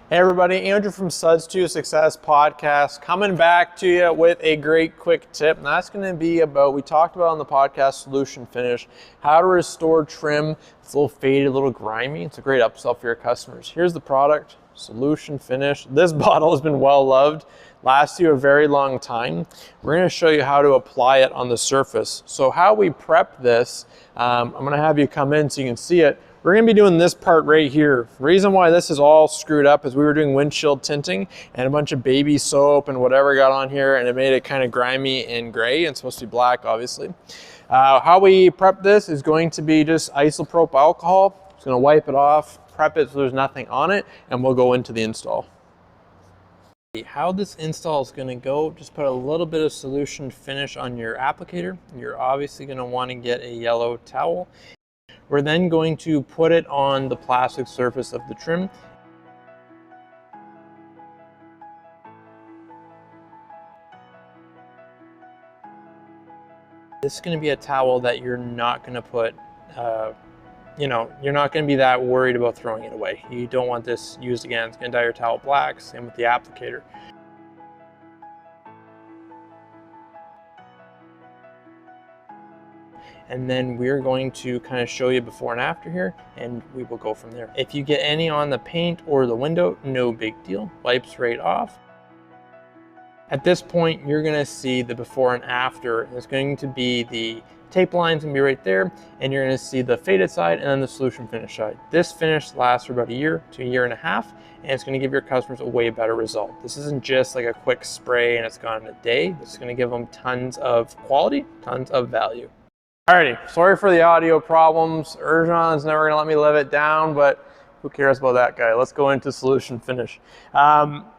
Hey everybody, Andrew from Suds to Success podcast coming back to you with a great quick tip. And that's going to be about, we talked about on the podcast, Solution Finish, how to restore trim. It's a little faded, a little grimy. It's a great upsell for your customers. Here's the product, Solution Finish. This bottle has been well loved, lasts you a very long time. We're going to show you how to apply it on the surface. So how we prep this, I'm going to have you come in so you can see it. We're going to be doing this part right here. The reason why this is all screwed up is we were doing windshield tinting and a bunch of baby soap and whatever got on here, and it made it kind of grimy and gray. It's supposed to be black, obviously. How we prep this is going to be just isopropyl alcohol. Just going to wipe it off, prep it so there's nothing on it, and we'll go into the install. How this install is going to go, just put a little bit of Solution Finish on your applicator. You're obviously going to want to get a yellow towel. We're then going to put it on the plastic surface of the trim. This is going to be a towel that you're not going to put, you're not going to be that worried about throwing it away. You don't want this used again. It's going to dye your towel black, same with the applicator. And then we're going to kind of show you before and after here, and we will go from there. If you get any on the paint or the window, no big deal, wipes right off. At this point, you're gonna see the before and after. It's going to be the tape line's gonna be right there, and you're gonna see the faded side and then the Solution Finish side. This finish lasts for about a year to a year and a half, and it's gonna give your customers a way better result. This isn't just like a quick spray and it's gone in a day. This is gonna give them tons of quality, tons of value. Alrighty, sorry for the audio problems. Erjan is never gonna let me live it down, but who cares about that guy? Let's go into Solution Finish.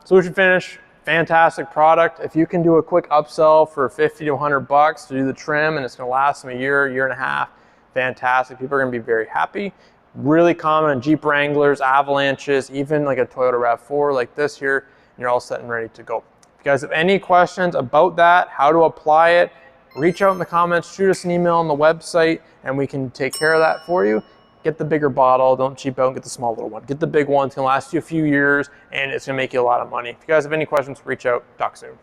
Solution Finish, fantastic product. If you can do a quick upsell for 50 to 100 bucks to do the trim and it's gonna last them a year, year and a half, fantastic. People are gonna be very happy. Really common on Jeep Wranglers, Avalanches, even like a Toyota RAV4 like this here, and you're all set and ready to go. If you guys have any questions about that, how to apply it, reach out in the comments, shoot us an email on the website, and we can take care of that for you. Get the bigger bottle, don't cheap out and get the small little one. Get the big one, it's gonna last you a few years and it's gonna make you a lot of money. If you guys have any questions, reach out, talk soon.